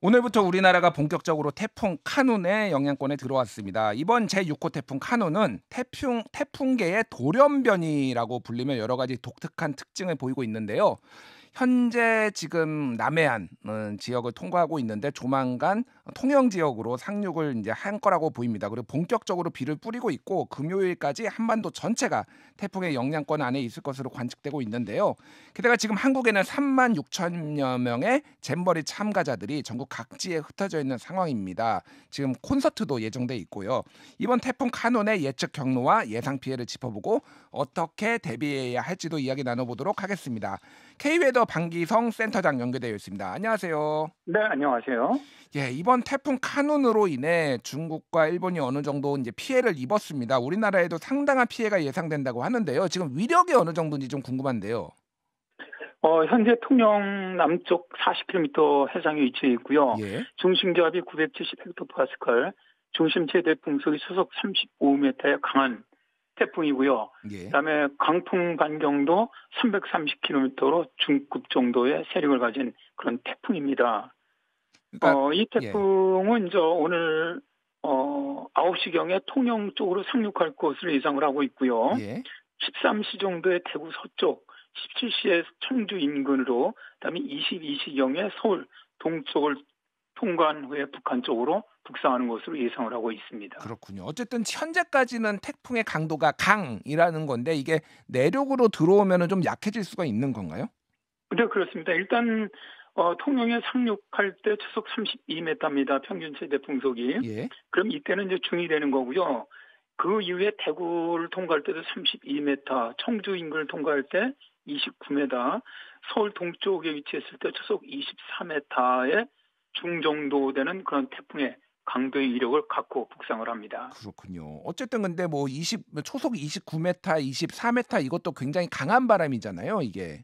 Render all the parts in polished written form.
오늘부터 우리나라가 본격적으로 태풍 카눈의 영향권에 들어왔습니다. 이번 제6호 태풍 카눈은 태풍계의 돌연변이라고 불리며 여러 가지 독특한 특징을 보이고 있는데요. 현재 지금 남해안 지역을 통과하고 있는데 조만간 통영 지역으로 상륙을 이제 한 거라고 보입니다. 그리고 본격적으로 비를 뿌리고 있고 금요일까지 한반도 전체가 태풍의 영향권 안에 있을 것으로 관측되고 있는데요. 게다가 지금 한국에는 3만 6천여 명의 잼버리 참가자들이 전국 각지에 흩어져 있는 상황입니다. 지금 콘서트도 예정돼 있고요. 이번 태풍 카눈의 예측 경로와 예상 피해를 짚어보고 어떻게 대비해야 할지도 이야기 나눠보도록 하겠습니다. K웨더 방기성 센터장 연결되어 있습니다. 안녕하세요. 네, 안녕하세요. 예, 이번 태풍 카눈으로 인해 중국과 일본이 어느 정도 이제 피해를 입었습니다. 우리나라에도 상당한 피해가 예상된다고 하는데요. 지금 위력이 어느 정도인지 좀 궁금한데요. 현재 통영 남쪽 40km 해상에 위치해 있고요. 예. 중심 기압이 970헥토파스칼, 중심 최대 풍속이 초속 35m의 강한 태풍이고요. 예. 그다음에 강풍 반경도 330km로 중급 정도의 세력을 가진 그런 태풍입니다. 그러니까 이 태풍은 이제 오늘 9시경에 통영 쪽으로 상륙할 것으로 예상을 하고 있고요. 예. 13시 정도의 대구 서쪽, 17시에 청주 인근으로, 그다음에 22시경에 서울 동쪽을 통과한 후에 북한 쪽으로 북상하는 것으로 예상을 하고 있습니다. 그렇군요. 어쨌든 현재까지는 태풍의 강도가 강이라는 건데 이게 내륙으로 들어오면은 좀 약해질 수가 있는 건가요? 네, 그렇습니다. 일단 통영에 상륙할 때 초속 32m입니다. 평균 최대 풍속이. 예. 그럼 이때는 이제 중이 되는 거고요. 그 이후에 대구를 통과할 때도 32m, 청주 인근을 통과할 때 29m, 서울 동쪽에 위치했을 때 초속 24m의 중정도 되는 그런 태풍의 강도의 위력을 갖고 북상을 합니다. 그렇군요. 어쨌든 근데 뭐 초속 29m, 24m 이것도 굉장히 강한 바람이잖아요, 이게.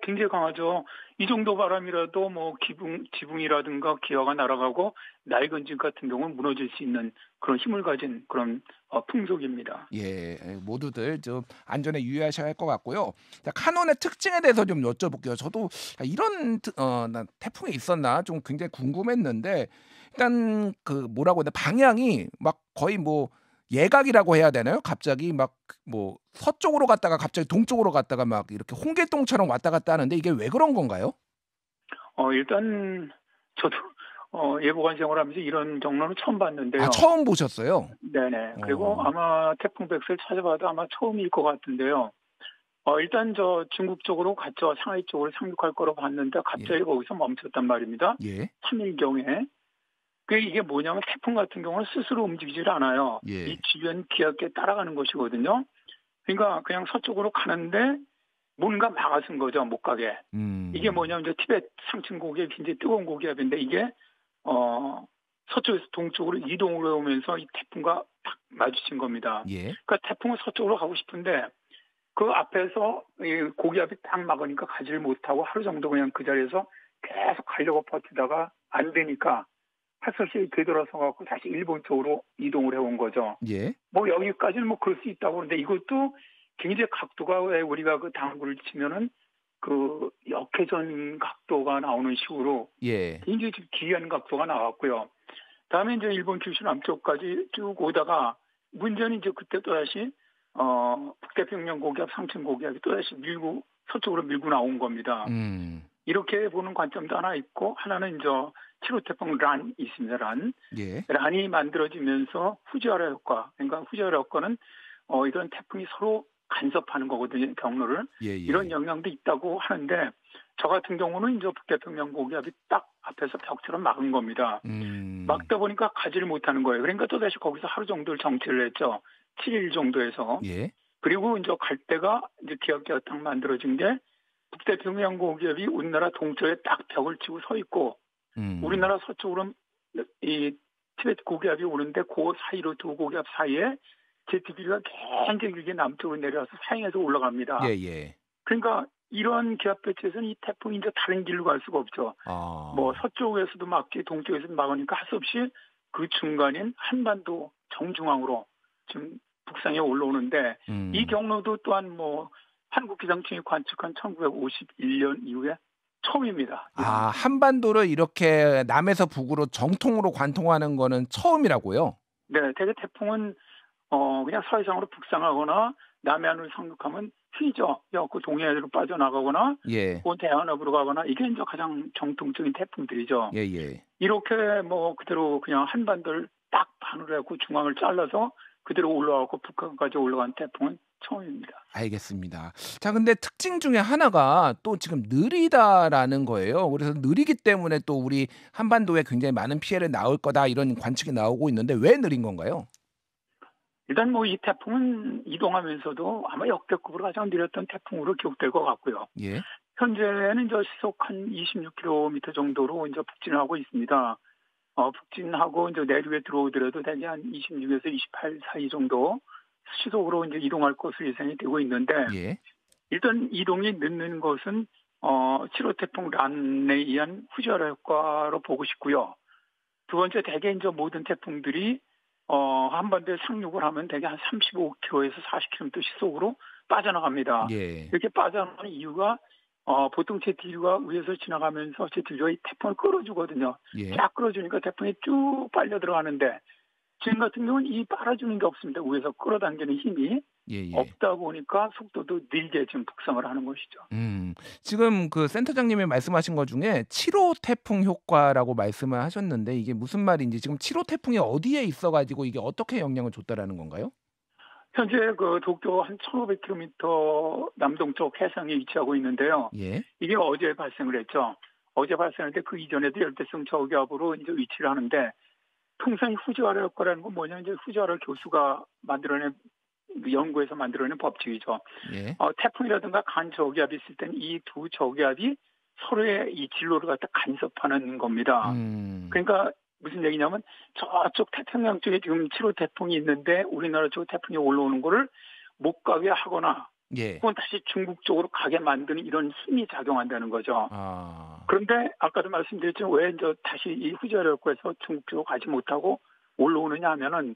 굉장히 강하죠. 이 정도 바람이라도 뭐 지붕이라든가 기와가 날아가고 낡은 집 같은 경우는 무너질 수 있는 그런 힘을 가진 그런 풍속입니다. 예, 모두들 좀 안전에 유의하셔야 할 것 같고요. 자, 카눈의 특징에 대해서 좀 여쭤볼게요. 저도 나 태풍이 있었나 좀 굉장히 궁금했는데 일단 그 뭐라고 해야 되나 방향이 막 거의 뭐 예각이라고 해야 되나요? 갑자기 막 뭐 서쪽으로 갔다가 갑자기 동쪽으로 갔다가 막 이렇게 홍길동처럼 왔다 갔다 하는데 이게 왜 그런 건가요? 일단 저도 예보관 생활하면서 이런 경로는 처음 봤는데요. 아, 처음 보셨어요? 네네. 그리고 아마 태풍 백스를 찾아봐도 아마 처음일 것 같은데요. 일단 저 중국 쪽으로 갔죠. 상하이 쪽으로 상륙할 거로 봤는데 갑자기 예. 거기서 멈췄단 말입니다. 예. 3일경에. 이게 뭐냐면 태풍 같은 경우는 스스로 움직이질 않아요. 예. 이 주변 기압에 따라가는 것이거든요. 그러니까 그냥 서쪽으로 가는데 뭔가 막아선 거죠. 못 가게. 이게 뭐냐면 이제 티베트 상층 고기압이 굉장히 뜨거운 고기압인데 이게 서쪽에서 동쪽으로 이동을 해오면서 이 태풍과 딱 마주친 겁니다. 예. 그러니까 태풍은 서쪽으로 가고 싶은데 그 앞에서 이 고기압이 딱 막으니까 가지를 못하고 하루 정도 그냥 그 자리에서 계속 가려고 버티다가 안 되니까 팔서시 되돌아서 갖고 다시 일본 쪽으로 이동을 해온 거죠. 예. 뭐 여기까지는 뭐 그럴 수 있다고 하는데 이것도 굉장히 각도가 왜 우리가 그 당구를 치면은 그 역회전 각도가 나오는 식으로 예. 굉장히 좀 기이한 각도가 나왔고요. 다음에 이제 일본 규슈 남쪽까지 쭉 오다가 문제는 이제 그때 또다시 북태평양 고기압, 상층 고기압이 또다시 서쪽으로 밀고 나온 겁니다. 이렇게 보는 관점도 하나 있고 하나는 이제 7호 태풍 란이 있습니다. 예. 란이 만들어지면서 후지와라 효과. 그러니까 후지와라 효과는 이런 태풍이 서로 간섭하는 거거든요. 경로를. 예. 이런 영향도 있다고 하는데 저 같은 경우는 이제 북태평양 고기압이 딱 앞에서 벽처럼 막은 겁니다. 막다 보니까 가지를 못하는 거예요. 그러니까 또다시 거기서 하루 정도를 정체를 했죠. 7일 정도에서. 예. 그리고 이제 갈 때가 이제 기압계가 딱 만들어진 게 북태평양 고기압이 우리나라 동쪽에 딱 벽을 치고 서 있고 우리나라 서쪽으로 이 티베트 고기압이 오는데 그 사이로 두 고기압 사이에 제트기가 굉장히 길게 남쪽으로 내려와서 사행해서 올라갑니다. 예. 그러니까 이런 기압 배치에서는 이 태풍이 이제 다른 길로 갈 수가 없죠. 뭐 서쪽에서도 막기 동쪽에서도 막으니까 할 수 없이 그 중간인 한반도 정중앙으로 지금 북상에 올라오는데 이 경로도 또한 뭐 한국기상청이 관측한 1951년 이후에 처음입니다. 아, 한반도를 이렇게 남에서 북으로 정통으로 관통하는 거는 처음이라고요? 네, 대개 태풍은 그냥 서해상으로 북상하거나 남해안으로 상륙하면 휘죠. 그 동해안으로 빠져나가거나 예. 그 대한업으로 가거나 이게 이제 가장 정통적인 태풍들이죠. 예, 예. 이렇게 뭐 그대로 그냥 한반도를 딱 반으로 해갖고 중앙을 잘라서 그대로 올라가고 북한까지 올라간 태풍은 처음입니다. 알겠습니다. 자, 근데 특징 중에 하나가 또 지금 느리다라는 거예요. 그래서 느리기 때문에 또 우리 한반도에 굉장히 많은 피해를 나올 거다 이런 관측이 나오고 있는데 왜 느린 건가요? 일단 뭐 이 태풍은 이동하면서도 아마 역대급으로 가장 느렸던 태풍으로 기록될 것 같고요. 예. 현재는 이제 시속 한 26km 정도로 이제 북진하고 있습니다. 북진하고 이제 내륙에 들어오더라도 대개 한 26에서 28 사이 정도 시속으로 이제 이동할 것으로 예상이 되고 있는데 예. 일단 이동이 늦는 것은 7호 태풍 란에 의한 후저하 효과로 보고 싶고요. 두 번째 대개 이제 모든 태풍들이 한반도에 상륙을 하면 대개 한 35km에서 40km 시속으로 빠져나갑니다. 예. 이렇게 빠져나가는 이유가 보통 제트기류가 위에서 지나가면서 제트기류가 이 태풍을 끌어주거든요. 예. 쫙 끌어주니까 태풍이 쭉 빨려 들어가는데 지금 같은 경우는 이 빨아주는 게 없습니다. 위에서 끌어당기는 힘이 예, 예. 없다 보니까 속도도 느리게 지금 북상을 하는 것이죠. 지금 그 센터장님이 말씀하신 것 중에 7호 태풍 효과라고 말씀을 하셨는데 이게 무슨 말인지 지금 7호 태풍이 어디에 있어가지고 이게 어떻게 영향을 줬다라는 건가요? 현재 그 도쿄 한 1,500km 남동쪽 해상에 위치하고 있는데요. 예. 이게 어제 발생을 했죠. 어제 발생할 때 그 이전에도 열대성 저기압으로 이제 위치를 하는데 통상 후지와라 효과라는 건 뭐냐 이제 후지와라 교수가 만들어낸 연구에서 만들어낸 법칙이죠. 예. 태풍이라든가 간저기압이 있을 때는 이 두 저기압이 서로의 이 진로를 갖다 간섭하는 겁니다. 그러니까 무슨 얘기냐면 저쪽 태평양 쪽에 지금 7호 태풍이 있는데 우리나라 쪽 태풍이 올라오는 거를 못 가게 하거나 예. 그건 다시 중국 쪽으로 가게 만드는 이런 힘이 작용한다는 거죠. 아. 그런데 아까도 말씀드렸지만 왜 이제 다시 이 후지와라 효과에서 중국 쪽으로 가지 못하고 올라오느냐 하면은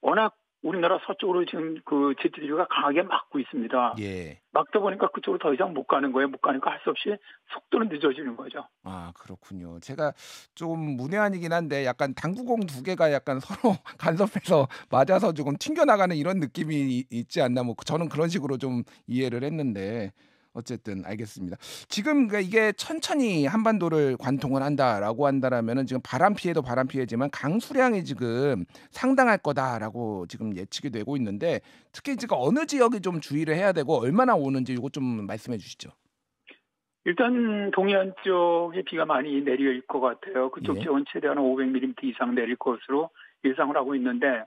워낙 우리나라 서쪽으로 지금 그 제트기류가 강하게 막고 있습니다. 예. 막다 보니까 그쪽으로 더 이상 못 가는 거예요. 못 가니까 할 수 없이 속도는 늦어지는 거죠. 아, 그렇군요. 제가 좀 문외한이긴 한데 약간 당구공 두 개가 약간 서로 간섭해서 맞아서 조금 튕겨나가는 이런 느낌이 있지 않나 뭐 저는 그런 식으로 좀 이해를 했는데 어쨌든 알겠습니다. 지금 그러니까 이게 천천히 한반도를 관통을 한다라고 한다라면은 지금 바람 피해도 바람 피해지만 강수량이 지금 상당할 거다라고 지금 예측이 되고 있는데 특히 지금 어느 지역이 좀 주의를 해야 되고 얼마나 오는지 이거 좀 말씀해 주시죠. 일단 동해안 쪽에 비가 많이 내릴 것 같아요. 그쪽 예. 지역은 최대한 500mm 이상 내릴 것으로 예상을 하고 있는데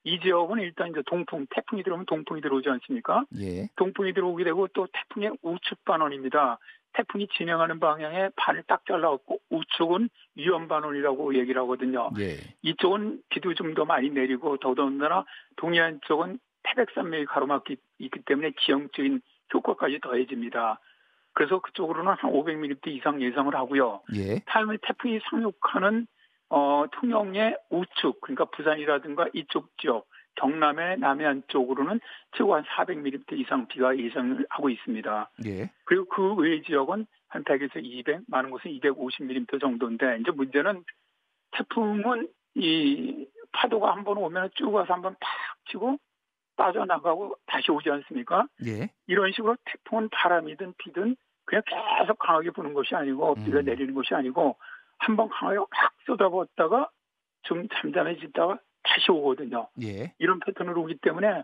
이 지역은 일단 이제 동풍, 태풍이 들어오면 동풍이 들어오지 않습니까? 예. 동풍이 들어오게 되고 또 태풍의 우측 반원입니다. 태풍이 진행하는 방향에 발을 딱 잘라갖고 우측은 위험 반원이라고 얘기를 하거든요. 예. 이쪽은 비도 좀 더 많이 내리고 더더군다나 동해안 쪽은 태백산맥이 가로막기 있기 때문에 지형적인 효과까지 더해집니다. 그래서 그쪽으로는 한 500mm 이상 예상을 하고요. 예. 다음에 태풍이 상륙하는 통영의 우측, 그러니까 부산이라든가 이쪽 지역, 경남의 남해안 쪽으로는 최고 한 400mm 이상 비가 예상을 하고 있습니다. 예. 그리고 그 외 지역은 한 100에서 200, 많은 곳은 250mm 정도인데 이제 문제는 태풍은 이 파도가 한번 오면 쭉 와서 한번 팍 치고 빠져나가고 다시 오지 않습니까? 예. 이런 식으로 태풍은 바람이든 비든 그냥 계속 강하게 부는 것이 아니고 비가 내리는 것이 아니고 한번 강하게 확 쏟아부었다가 좀 잠잠해지다가 다시 오거든요. 예. 이런 패턴으로 오기 때문에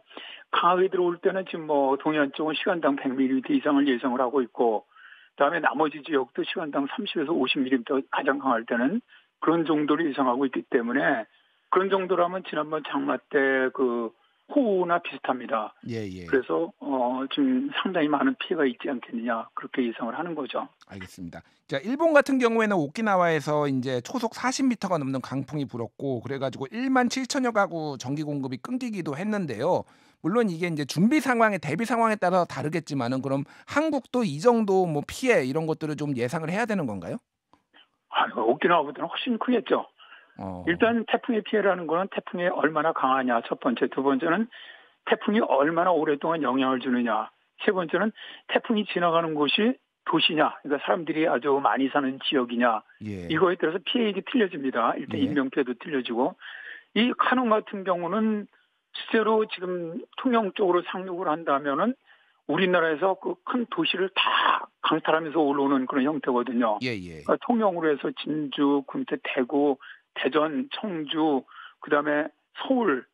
강하게 들어올 때는 지금 뭐 동해안 쪽은 시간당 100mm 이상을 예상을 하고 있고 그다음에 나머지 지역도 시간당 30에서 50mm 가장 강할 때는 그런 정도를 예상하고 있기 때문에 그런 정도라면 지난번 장마 때 그 호우나 비슷합니다. 예, 예. 그래서 지금 상당히 많은 피해가 있지 않겠느냐 그렇게 예상을 하는 거죠. 알겠습니다. 자, 일본 같은 경우에는 오키나와에서 이제 초속 40m가 넘는 강풍이 불었고 그래가지고 1만 7천여 가구 전기 공급이 끊기기도 했는데요. 물론 이게 이제 준비 상황에 대비 상황에 따라 다르겠지만은 그럼 한국도 이 정도 뭐 피해 이런 것들을 좀 예상을 해야 되는 건가요? 오키나와보다는 훨씬 크겠죠. 일단 태풍의 피해라는 거는 태풍이 얼마나 강하냐 첫 번째, 두 번째는 태풍이 얼마나 오랫동안 영향을 주느냐, 세 번째는 태풍이 지나가는 곳이 도시냐, 그러니까 사람들이 아주 많이 사는 지역이냐, 예. 이거에 따라서 피해액이 틀려집니다. 일단 예. 인명피해도 틀려지고, 이 카눈 같은 경우는 실제로 지금 통영적으로 상륙을 한다면은 우리나라에서 그 큰 도시를 다 강탈하면서 올라오는 그런 형태거든요. 예, 예. 그러니까 통영으로 해서 진주, 그 밑에 대구, 대전, 청주, 그다음에 서울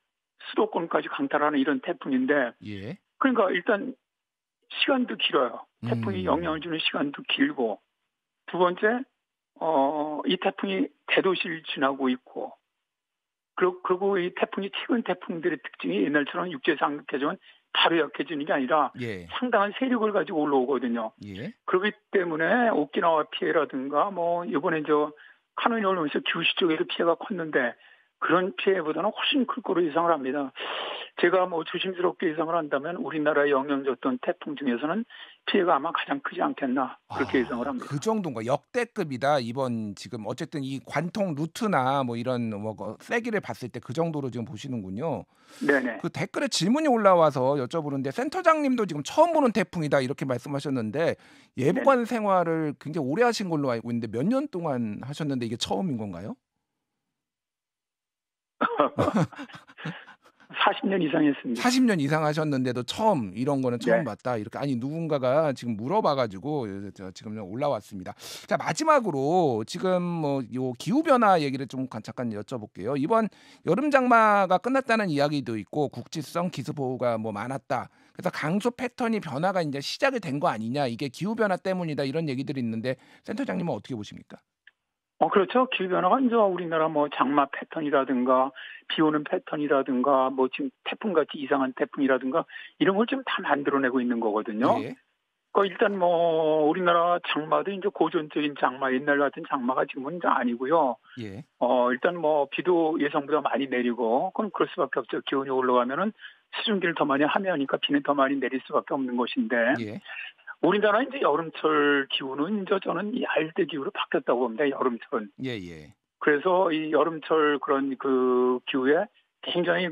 수도권까지 강탈하는 이런 태풍인데, 예. 그러니까 일단 시간도 길어요. 태풍이 영향을 주는 시간도 길고, 두 번째, 이 태풍이 대도시를 지나고 있고, 그리고 이 태풍이 최근 태풍들의 특징이 옛날처럼 육지에 상륙해지면 바로 약해지는 게 아니라 예. 상당한 세력을 가지고 올라오거든요. 예. 그렇기 때문에 오키나와 피해라든가 뭐 이번에 카눈이 올라오면서 규슈 쪽에도 피해가 컸는데 그런 피해보다는 훨씬 클 거로 예상을 합니다. 제가 뭐 조심스럽게 예상을 한다면 우리나라에 영향 줬던 태풍 중에서는 피해가 아마 가장 크지 않겠나 그렇게 예상을 합니다. 그 정도인가? 역대급이다. 이번 지금 어쨌든 이 관통 루트나 뭐 이런 세기를 봤을 때 그 정도로 지금 보시는군요. 네네. 그 댓글에 질문이 올라와서 여쭤보는데 센터장님도 지금 처음 보는 태풍이다 이렇게 말씀하셨는데 예보관 생활을 굉장히 오래 하신 걸로 알고 있는데 몇 년 동안 하셨는데 이게 처음인 건가요? 40년 이상 했습니다. 40년 이상 하셨는데도 처음 이런 거는 처음 봤다. 이렇게 아니 누군가가 지금 물어봐가지고 지금 올라왔습니다. 자 마지막으로 지금 뭐 요 기후 변화 얘기를 좀 잠깐 여쭤볼게요. 이번 여름 장마가 끝났다는 이야기도 있고 국지성 기후 보호가 뭐 많았다. 그래서 강수 패턴이 변화가 이제 시작이 된 거 아니냐. 이게 기후 변화 때문이다 이런 얘기들이 있는데 센터장님은 어떻게 보십니까? 그렇죠. 기후변화가 이제 우리나라 뭐 장마 패턴이라든가 비 오는 패턴이라든가 뭐 지금 태풍같이 이상한 태풍이라든가 이런 걸 지금 다 만들어내고 있는 거거든요. 예. 그러니까 일단 뭐 우리나라 장마도 이제 고전적인 장마, 옛날 같은 장마가 지금은 이제 아니고요. 예. 일단 뭐 비도 예상보다 많이 내리고 그럼 그럴 수밖에 없죠. 기온이 올라가면은 수증기를 더 많이 함유하니까 비는 더 많이 내릴 수밖에 없는 것인데. 예. 우리나라 이제 여름철 기후는 이제 저는 이 알대 기후로 바뀌었다고 봅니다. 여름철은. 예. 그래서 이 여름철 그런 그 기후에 굉장히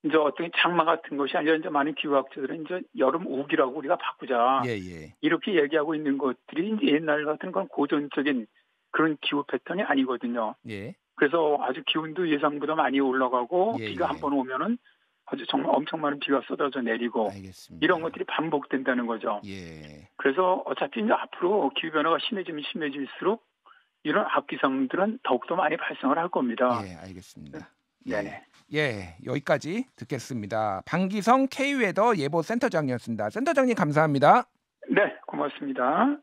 이제 어떤 장마 같은 것이 아니라 이제 많은 기후학자들은 이제 여름 우기라고 우리가 바꾸자. 예. 이렇게 얘기하고 있는 것들이 이제 옛날 같은 건 고전적인 그런 기후 패턴이 아니거든요. 예. 그래서 아주 기온도 예상보다 많이 올라가고 비가 한번 오면은 아주 정말 엄청 많은 비가 쏟아져 내리고 알겠습니다. 이런 것들이 반복된다는 거죠. 예. 그래서 어차피 이제 앞으로 기후변화가 심해지면 심해질수록 이런 악기상들은 더욱더 많이 발생을 할 겁니다. 예, 알겠습니다. 네네. 예, 여기까지 듣겠습니다. 방기성 K웨더 예보센터장이었습니다. 센터장님 감사합니다. 네, 고맙습니다.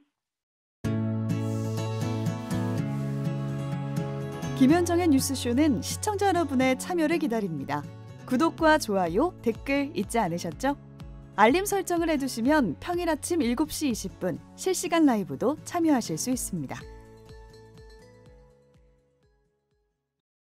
김현정의 뉴스쇼는 시청자 여러분의 참여를 기다립니다. 구독과 좋아요, 댓글 잊지 않으셨죠? 알림 설정을 해두시면 평일 아침 7시 20분 실시간 라이브도 참여하실 수 있습니다.